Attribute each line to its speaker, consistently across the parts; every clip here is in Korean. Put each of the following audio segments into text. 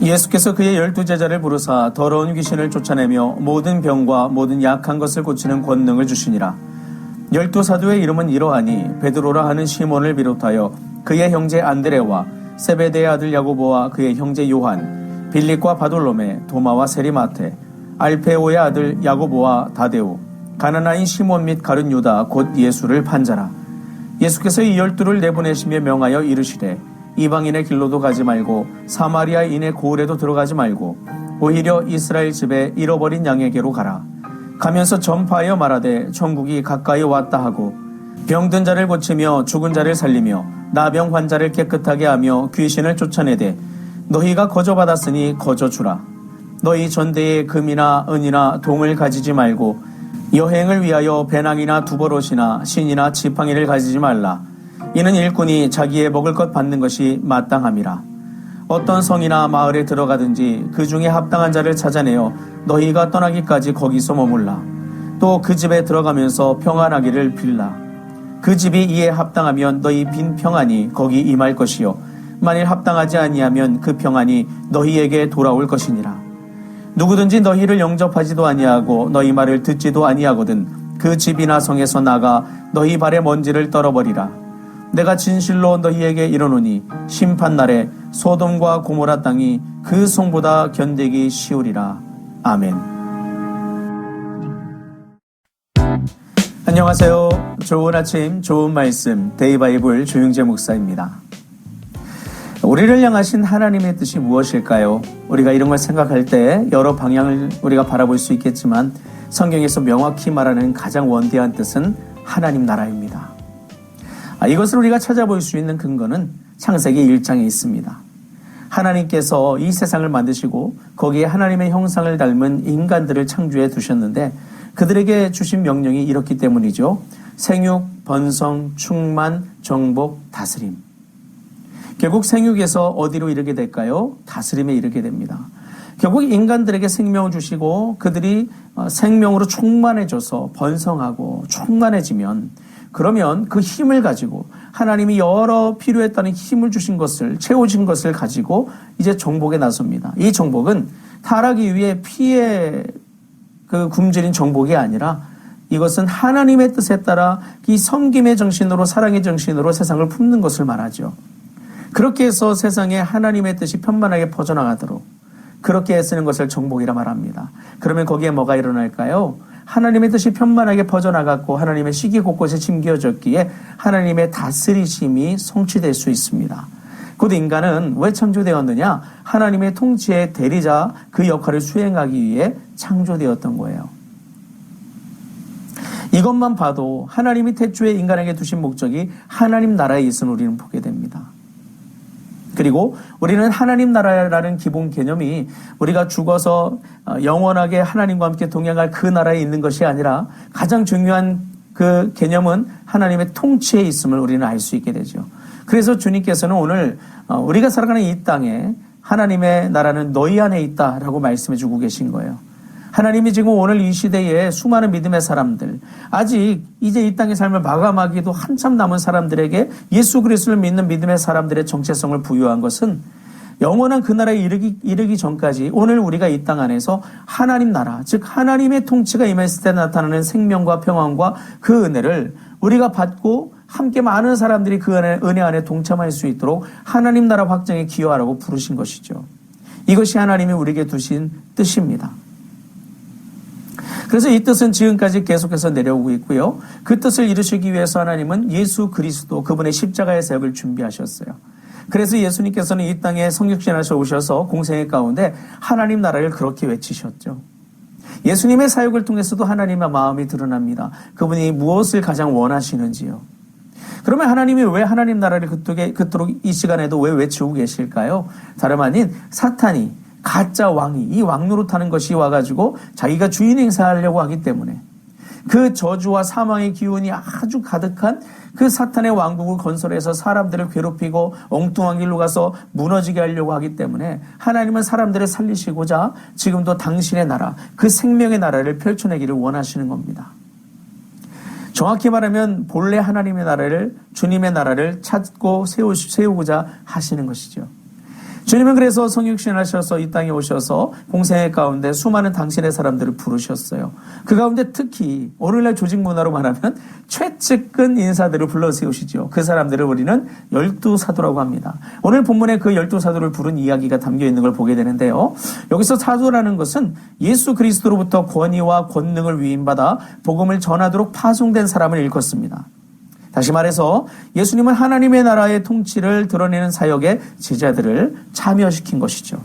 Speaker 1: 예수께서 그의 12제자를 부르사 더러운 귀신을 쫓아내며 모든 병과 모든 약한 것을 고치는 권능을 주시니라. 12사도의 이름은 이러하니 베드로라 하는 시몬을 비롯하여 그의 형제 안드레와 세베대의 아들 야고보와 그의 형제 요한, 빌립과 바돌로메, 도마와 세리마테, 알페오의 아들 야고보와 다데오, 가나나인 시몬 및 가룟 유다 곧 예수를 판자라. 예수께서 이 12를 내보내시며 명하여 이르시되 이방인의 길로도 가지 말고 사마리아인의 고을에도 들어가지 말고 오히려 이스라엘 집에 잃어버린 양에게로 가라. 가면서 전파하여 말하되 천국이 가까이 왔다 하고 병든 자를 고치며 죽은 자를 살리며 나병 환자를 깨끗하게 하며 귀신을 쫓아내되 너희가 거저받았으니 거저주라. 너희 전대에 금이나 은이나 동을 가지지 말고 여행을 위하여 배낭이나 두버롯이나 신이나 지팡이를 가지지 말라. 이는 일꾼이 자기의 먹을 것 받는 것이 마땅함이라. 어떤 성이나 마을에 들어가든지 그 중에 합당한 자를 찾아내어 너희가 떠나기까지 거기서 머물라. 또 그 집에 들어가면서 평안하기를 빌라. 그 집이 이에 합당하면 너희 빈 평안이 거기 임할 것이요 만일 합당하지 아니하면 그 평안이 너희에게 돌아올 것이니라. 누구든지 너희를 영접하지도 아니하고 너희 말을 듣지도 아니하거든 그 집이나 성에서 나가 너희 발의 먼지를 떨어버리라. 내가 진실로 너희에게 이르노니 심판날에 소돔과 고모라 땅이 그 성보다 견디기 쉬우리라. 아멘. 안녕하세요. 좋은 아침, 좋은 말씀, 데이바이블 조용재 목사입니다. 우리를 향하신 하나님의 뜻이 무엇일까요? 우리가 이런 걸 생각할 때 여러 방향을 우리가 바라볼 수 있겠지만 성경에서 명확히 말하는 가장 원대한 뜻은 하나님 나라입니다. 이것을 우리가 찾아볼 수 있는 근거는 창세기 1장에 있습니다. 하나님께서 이 세상을 만드시고 거기에 하나님의 형상을 닮은 인간들을 창조해 두셨는데 그들에게 주신 명령이 이렇기 때문이죠. 생육, 번성, 충만, 정복, 다스림. 결국 생육에서 어디로 이르게 될까요? 다스림에 이르게 됩니다. 결국 인간들에게 생명을 주시고 그들이 생명으로 충만해져서 번성하고 충만해지면 그러면 그 힘을 가지고 하나님이 여러 필요에 따른 힘을 주신 것을 채워진 것을 가지고 이제 정복에 나섭니다. 이 정복은 타락 이후에 피해 굶주린 정복이 아니라 이것은 하나님의 뜻에 따라 이 섬김의 정신으로 사랑의 정신으로 세상을 품는 것을 말하죠. 그렇게 해서 세상에 하나님의 뜻이 편만하게 퍼져나가도록 그렇게 애쓰는 것을 정복이라 말합니다. 그러면 거기에 뭐가 일어날까요? 하나님의 뜻이 편만하게 퍼져나갔고 하나님의 시기 곳곳에 짐겨졌기에 하나님의 다스리심이 성취될 수 있습니다. 곧 인간은 왜 창조되었느냐? 하나님의 통치의 대리자 그 역할을 수행하기 위해 창조되었던 거예요. 이것만 봐도 하나님이 태초에 인간에게 두신 목적이 하나님 나라에 있음을 우리는 보게 됩니다. 그리고 우리는 하나님 나라라는 기본 개념이 우리가 죽어서 영원하게 하나님과 함께 동행할 그 나라에 있는 것이 아니라 가장 중요한 그 개념은 하나님의 통치에 있음을 우리는 알 수 있게 되죠. 그래서 주님께서는 오늘 우리가 살아가는 이 땅에 하나님의 나라는 너희 안에 있다라고 말씀해 주고 계신 거예요. 하나님이 지금 오늘 이 시대에 수많은 믿음의 사람들, 아직 이제 이 땅의 삶을 마감하기도 한참 남은 사람들에게 예수 그리스도를 믿는 믿음의 사람들의 정체성을 부여한 것은 영원한 그 나라에 이르기 전까지 오늘 우리가 이 땅 안에서 하나님 나라, 즉 하나님의 통치가 임했을 때 나타나는 생명과 평안과 그 은혜를 우리가 받고 함께 많은 사람들이 그 은혜 안에 동참할 수 있도록 하나님 나라 확장에 기여하라고 부르신 것이죠. 이것이 하나님이 우리에게 두신 뜻입니다. 그래서 이 뜻은 지금까지 계속해서 내려오고 있고요. 그 뜻을 이루시기 위해서 하나님은 예수 그리스도 그분의 십자가의 사역을 준비하셨어요. 그래서 예수님께서는 이 땅에 성육신하셔 오셔서 공생의 가운데 하나님 나라를 그렇게 외치셨죠. 예수님의 사역을 통해서도 하나님의 마음이 드러납니다. 그분이 무엇을 가장 원하시는지요. 그러면 하나님이 왜 하나님 나라를 그토록 이 시간에도 왜 외치고 계실까요? 다름 아닌 사탄이 가짜 왕이 이 왕 노릇하는 것이 와가지고 자기가 주인 행사하려고 하기 때문에 그 저주와 사망의 기운이 아주 가득한 그 사탄의 왕국을 건설해서 사람들을 괴롭히고 엉뚱한 길로 가서 무너지게 하려고 하기 때문에 하나님은 사람들을 살리시고자 지금도 당신의 나라, 그 생명의 나라를 펼쳐내기를 원하시는 겁니다. 정확히 말하면 본래 하나님의 나라를, 주님의 나라를 찾고 세우고자 하시는 것이죠. 주님은 그래서 성육신하셔서 이 땅에 오셔서 공생애 가운데 수많은 당신의 사람들을 부르셨어요. 그 가운데 특히 오늘날 조직 문화로 말하면 최측근 인사들을 불러 세우시죠. 그 사람들을 우리는 12사도라고 합니다. 오늘 본문에 그 12사도를 부른 이야기가 담겨 있는 걸 보게 되는데요. 여기서 사도라는 것은 예수 그리스도로부터 권위와 권능을 위임받아 복음을 전하도록 파송된 사람을 일컫습니다. 다시 말해서 예수님은 하나님의 나라의 통치를 드러내는 사역에 제자들을 참여시킨 것이죠.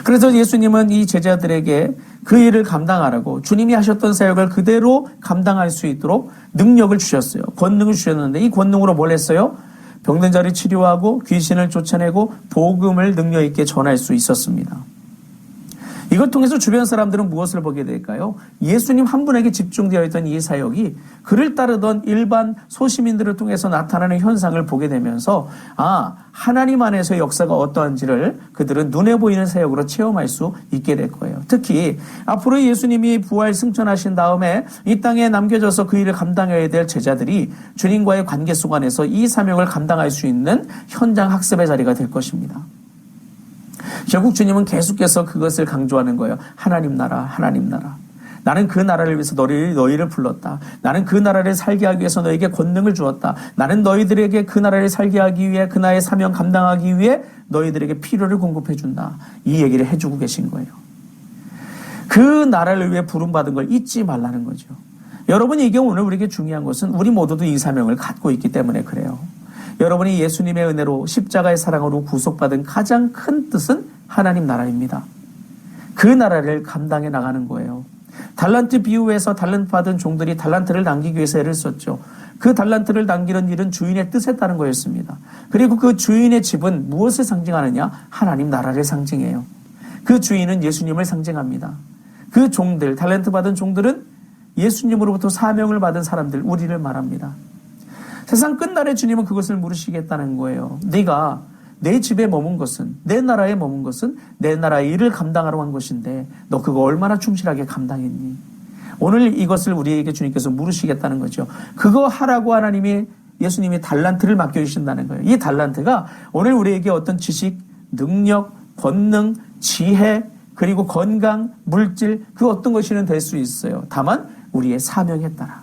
Speaker 1: 그래서 예수님은 이 제자들에게 그 일을 감당하라고 주님이 하셨던 사역을 그대로 감당할 수 있도록 능력을 주셨어요. 권능을 주셨는데 이 권능으로 뭘 했어요? 병든 자를 치료하고 귀신을 쫓아내고 복음을 능력 있게 전할 수 있었습니다. 이걸 통해서 주변 사람들은 무엇을 보게 될까요? 예수님 한 분에게 집중되어 있던 이 사역이 그를 따르던 일반 소시민들을 통해서 나타나는 현상을 보게 되면서 하나님 안에서의 역사가 어떠한지를 그들은 눈에 보이는 사역으로 체험할 수 있게 될 거예요. 특히 앞으로 예수님이 부활 승천하신 다음에 이 땅에 남겨져서 그 일을 감당해야 될 제자들이 주님과의 관계 속 안에서 이 사명을 감당할 수 있는 현장 학습의 자리가 될 것입니다. 결국 주님은 계속해서 그것을 강조하는 거예요. 하나님 나라, 하나님 나라. 나는 그 나라를 위해서 너희를 불렀다. 나는 그 나라를 살게 하기 위해서 너에게 권능을 주었다. 나는 너희들에게 그 나라를 살게 하기 위해 그 나라의 사명 감당하기 위해 너희들에게 필요를 공급해 준다. 이 얘기를 해주고 계신 거예요. 그 나라를 위해 부름받은 걸 잊지 말라는 거죠. 여러분, 이게 오늘 우리에게 중요한 것은 우리 모두도 이 사명을 갖고 있기 때문에 그래요. 여러분이 예수님의 은혜로 십자가의 사랑으로 구속받은 가장 큰 뜻은 하나님 나라입니다. 그 나라를 감당해 나가는 거예요. 달란트 비유에서 달란트 받은 종들이 달란트를 남기기 위해서 애를 썼죠. 그 달란트를 남기는 일은 주인의 뜻에 따른 거였습니다. 그리고 그 주인의 집은 무엇을 상징하느냐? 하나님 나라를 상징해요. 그 주인은 예수님을 상징합니다. 그 종들, 달란트 받은 종들은 예수님으로부터 사명을 받은 사람들, 우리를 말합니다. 세상 끝날에 주님은 그것을 물으시겠다는 거예요. 네가 내 집에 머문 것은, 내 나라에 머문 것은 내 나라의 일을 감당하러 한 것인데 너 그거 얼마나 충실하게 감당했니? 오늘 이것을 우리에게 주님께서 물으시겠다는 거죠. 그거 하라고 예수님이 달란트를 맡겨주신다는 거예요. 이 달란트가 오늘 우리에게 어떤 지식, 능력, 권능, 지혜, 그리고 건강, 물질, 그 어떤 것이는 될 수 있어요. 다만 우리의 사명에 따라.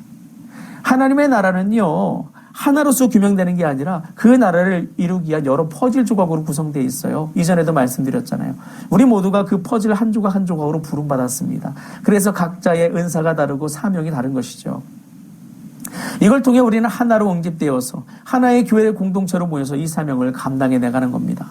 Speaker 1: 하나님의 나라는요, 하나로서 규명되는 게 아니라 그 나라를 이루기 위한 여러 퍼즐 조각으로 구성되어 있어요. 이전에도 말씀드렸잖아요. 우리 모두가 그 퍼즐 한 조각 한 조각으로 부름받았습니다. 그래서 각자의 은사가 다르고 사명이 다른 것이죠. 이걸 통해 우리는 하나로 응집되어서 하나의 교회의 공동체로 모여서 이 사명을 감당해 나가는 겁니다.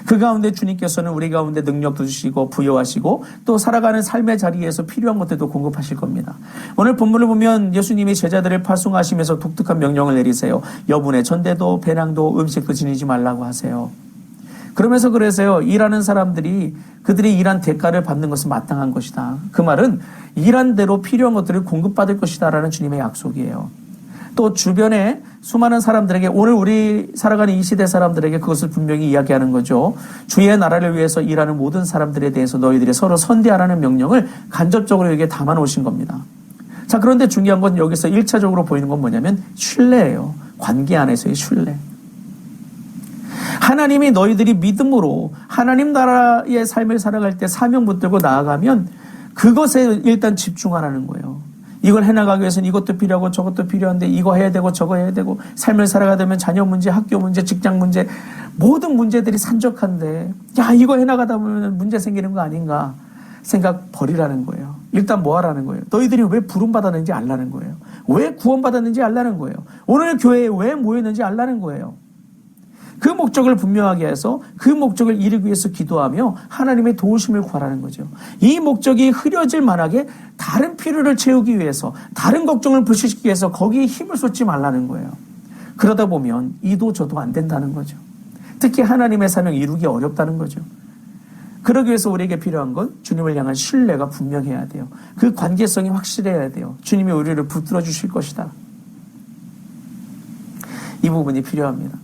Speaker 1: 그 가운데 주님께서는 우리 가운데 능력도 주시고 부여하시고 또 살아가는 삶의 자리에서 필요한 것들도 공급하실 겁니다. 오늘 본문을 보면 예수님이 제자들을 파송하시면서 독특한 명령을 내리세요. 여분의 전대도 배낭도 음식도 지니지 말라고 하세요. 그러면서 그러세요. 일하는 사람들이 그들이 일한 대가를 받는 것은 마땅한 것이다. 그 말은 일한 대로 필요한 것들을 공급받을 것이다 라는 주님의 약속이에요. 또 주변에 수많은 사람들에게, 오늘 우리 살아가는 이 시대 사람들에게 그것을 분명히 이야기하는 거죠. 주의 나라를 위해서 일하는 모든 사람들에 대해서 너희들이 서로 선대하라는 명령을 간접적으로 여기에 담아 놓으신 겁니다. 자, 그런데 중요한 건 여기서 1차적으로 보이는 건 뭐냐면 신뢰예요. 관계 안에서의 신뢰. 하나님이 너희들이 믿음으로 하나님 나라의 삶을 살아갈 때 사명 붙들고 나아가면 그것에 일단 집중하라는 거예요. 이걸 해나가기 위해서는 이것도 필요하고 저것도 필요한데 이거 해야 되고 저거 해야 되고 삶을 살아가다 보면 자녀 문제, 학교 문제, 직장 문제, 모든 문제들이 산적한데 이거 해나가다 보면 문제 생기는 거 아닌가 생각 버리라는 거예요. 일단 뭐 하라는 거예요? 너희들이 왜 부름받았는지 알라는 거예요. 왜 구원받았는지 알라는 거예요. 오늘 교회에 왜 모였는지 알라는 거예요. 그 목적을 분명하게 해서 그 목적을 이루기 위해서 기도하며 하나님의 도우심을 구하라는 거죠. 이 목적이 흐려질 만하게 다른 필요를 채우기 위해서, 다른 걱정을 불식시키기 위해서 거기에 힘을 쏟지 말라는 거예요. 그러다 보면 이도 저도 안 된다는 거죠. 특히 하나님의 사명 이루기 어렵다는 거죠. 그러기 위해서 우리에게 필요한 건 주님을 향한 신뢰가 분명해야 돼요. 그 관계성이 확실해야 돼요. 주님이 우리를 붙들어 주실 것이다. 이 부분이 필요합니다.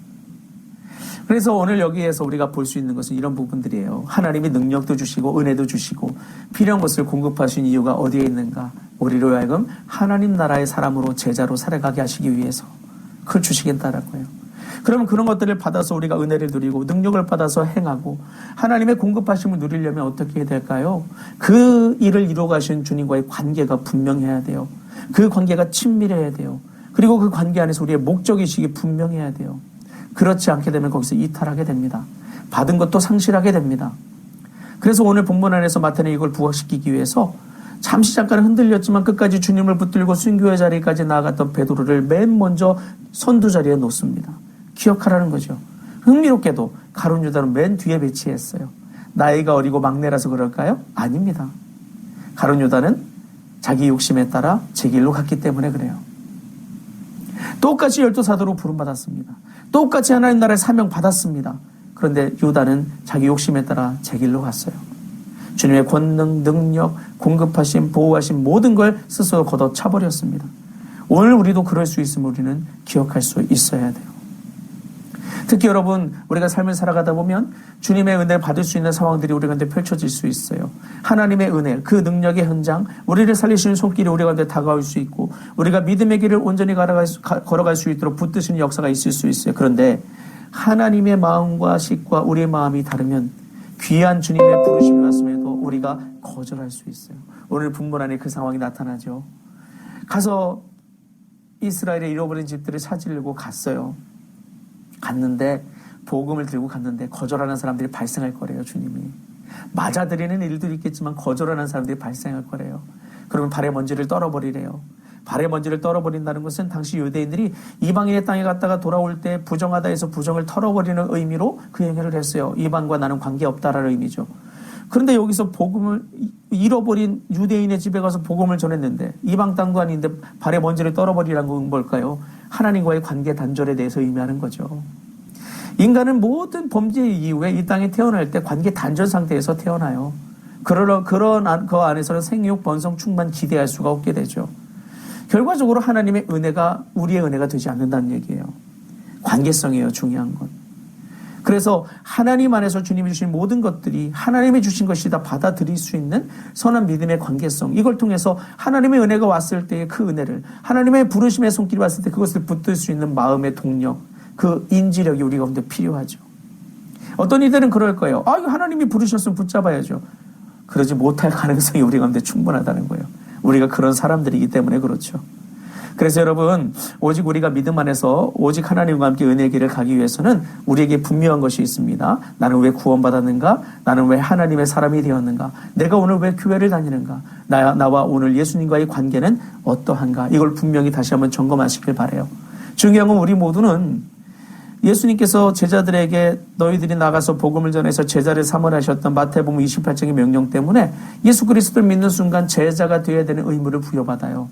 Speaker 1: 그래서 오늘 여기에서 우리가 볼 수 있는 것은 이런 부분들이에요. 하나님이 능력도 주시고 은혜도 주시고 필요한 것을 공급하신 이유가 어디에 있는가? 우리로 하여금 하나님 나라의 사람으로 제자로 살아가게 하시기 위해서 그걸 주시겠다라고요. 그러면 그런 것들을 받아서 우리가 은혜를 누리고 능력을 받아서 행하고 하나님의 공급하심을 누리려면 어떻게 해야 될까요? 그 일을 이루어 가신 주님과의 관계가 분명해야 돼요. 그 관계가 친밀해야 돼요. 그리고 그 관계 안에서 우리의 목적의식이 분명해야 돼요. 그렇지 않게 되면 거기서 이탈하게 됩니다. 받은 것도 상실하게 됩니다. 그래서 오늘 본문 안에서 마태는 이걸 부각시키기 위해서 잠시 잠깐 흔들렸지만 끝까지 주님을 붙들고 순교의 자리까지 나아갔던 베드로를 맨 먼저 선두 자리에 놓습니다. 기억하라는 거죠. 흥미롭게도 가룟 유다는 맨 뒤에 배치했어요. 나이가 어리고 막내라서 그럴까요? 아닙니다. 가룟 유다는 자기 욕심에 따라 제 길로 갔기 때문에 그래요. 똑같이 12사도로 부름받았습니다. 똑같이 하나님 나라의 사명 받았습니다. 그런데 유다는 자기 욕심에 따라 제 길로 갔어요. 주님의 권능, 능력, 공급하심, 보호하심 모든 걸 스스로 걷어차버렸습니다. 오늘 우리도 그럴 수 있음을 우리는 기억할 수 있어야 돼요. 특히 여러분, 우리가 삶을 살아가다 보면 주님의 은혜를 받을 수 있는 상황들이 우리 가운데 펼쳐질 수 있어요. 하나님의 은혜, 그 능력의 현장, 우리를 살리시는 손길이 우리 가운데 다가올 수 있고 우리가 믿음의 길을 온전히 걸어갈 수 있도록 붙드시는 역사가 있을 수 있어요. 그런데 하나님의 마음과 식과 우리의 마음이 다르면 귀한 주님의 부르심이 왔음에도 우리가 거절할 수 있어요. 오늘 본문 안에 그 상황이 나타나죠. 가서 이스라엘의 잃어버린 집들을 찾으려고 갔어요. 갔는데 복음을 들고 갔는데 거절하는 사람들이 발생할 거래요. 주님이 맞아들이는 일도 있겠지만 거절하는 사람들이 발생할 거래요. 그러면 발의 먼지를 떨어버리래요. 발의 먼지를 떨어버린다는 것은 당시 유대인들이 이방인의 땅에 갔다가 돌아올 때 부정하다 해서 부정을 털어버리는 의미로 그 행위를 했어요. 이방과 나는 관계없다라는 의미죠. 그런데 여기서 복음을 잃어버린 유대인의 집에 가서 복음을 전했는데 이방 땅도 아닌데 발의 먼지를 떨어버리라는 건 뭘까요? 하나님과의 관계 단절에 대해서 의미하는 거죠. 인간은 모든 범죄 이후에 이 땅에 태어날 때 관계 단절 상태에서 태어나요. 그런 그 안에서는 생육, 번성, 충만 기대할 수가 없게 되죠. 결과적으로 하나님의 은혜가 우리의 은혜가 되지 않는다는 얘기예요. 관계성이에요, 중요한 건. 그래서 하나님 안에서 주님이 주신 모든 것들이 하나님이 주신 것이다 받아들일 수 있는 선한 믿음의 관계성, 이걸 통해서 하나님의 은혜가 왔을 때의 그 은혜를, 하나님의 부르심의 손길이 왔을 때 그것을 붙들 수 있는 마음의 동력, 그 인지력이 우리 가운데 필요하죠. 어떤 이들은 그럴 거예요. 하나님이 부르셨으면 붙잡아야죠. 그러지 못할 가능성이 우리 가운데 충분하다는 거예요. 우리가 그런 사람들이기 때문에 그렇죠. 그래서 여러분, 오직 우리가 믿음 안에서 오직 하나님과 함께 은혜의 길을 가기 위해서는 우리에게 분명한 것이 있습니다. 나는 왜 구원받았는가? 나는 왜 하나님의 사람이 되었는가? 내가 오늘 왜 교회를 다니는가? 나와 오늘 예수님과의 관계는 어떠한가? 이걸 분명히 다시 한번 점검하시길 바라요. 중요한 건 우리 모두는 예수님께서 제자들에게 너희들이 나가서 복음을 전해서 제자를 삼으라 하셨던 마태복음 28장의 명령 때문에 예수 그리스도를 믿는 순간 제자가 되어야 되는 의무를 부여받아요.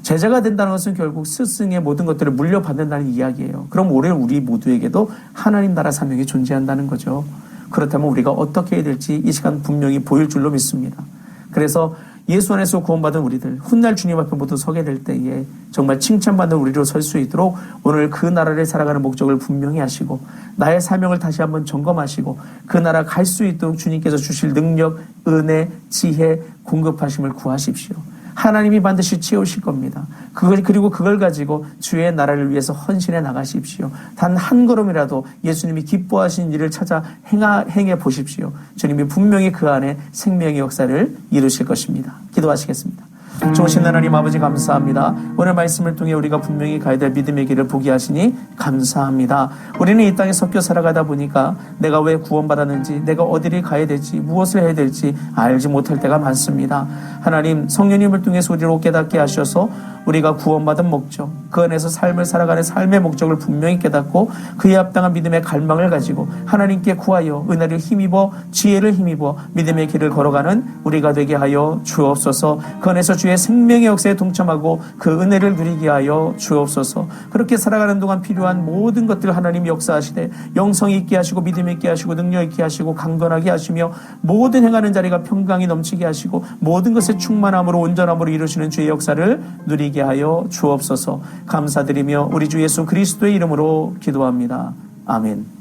Speaker 1: 제자가 된다는 것은 결국 스승의 모든 것들을 물려받는다는 이야기예요. 그럼 올해 우리 모두에게도 하나님 나라 사명이 존재한다는 거죠. 그렇다면 우리가 어떻게 해야 될지 이 시간 분명히 보일 줄로 믿습니다. 그래서 예수 안에서 구원받은 우리들, 훗날 주님 앞에 모두 서게 될 때에 정말 칭찬받는 우리로 설 수 있도록 오늘 그 나라를 살아가는 목적을 분명히 하시고 나의 사명을 다시 한번 점검하시고 그 나라 갈 수 있도록 주님께서 주실 능력, 은혜, 지혜, 공급하심을 구하십시오. 하나님이 반드시 채우실 겁니다. 그리고 그걸 가지고 주의 나라를 위해서 헌신해 나가십시오. 단 한 걸음이라도 예수님이 기뻐하신 일을 찾아 행해 보십시오. 주님이 분명히 그 안에 생명의 역사를 이루실 것입니다. 기도하시겠습니다. 좋으신 하나님 아버지 감사합니다. 오늘 말씀을 통해 우리가 분명히 가야 될 믿음의 길을 보게 하시니 감사합니다. 우리는 이 땅에 섞여 살아가다 보니까 내가 왜 구원받았는지, 내가 어디를 가야 될지, 무엇을 해야 될지 알지 못할 때가 많습니다. 하나님, 성령님을 통해서 우리로 깨닫게 하셔서 우리가 구원받은 목적, 그 안에서 삶을 살아가는 삶의 목적을 분명히 깨닫고 그에 합당한 믿음의 갈망을 가지고 하나님께 구하여 은혜를 힘입어 지혜를 힘입어 믿음의 길을 걸어가는 우리가 되게 하여 주옵소서. 그 안에서 주의 생명의 역사에 동참하고 그 은혜를 누리게 하여 주옵소서. 그렇게 살아가는 동안 필요한 모든 것들 하나님 역사하시되 영성이 있게 하시고 믿음 있게 하시고 능력 있게 하시고 강건하게 하시며 모든 행하는 자리가 평강이 넘치게 하시고 모든 것에 충만함으로 온전함으로 이루시는 주의 역사를 누리게 하여 주옵소서. 감사드리며 우리 주 예수 그리스도의 이름으로 기도합니다. 아멘.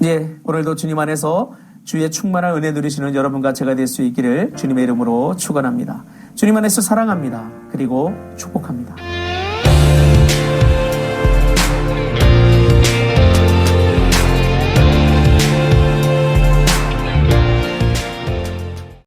Speaker 1: 예, 오늘도 주님 안에서 주의 충만한 은혜 누리시는 여러분과 제가 될 수 있기를 주님의 이름으로 축원합니다. 주님 안에서 사랑합니다. 그리고 축복합니다.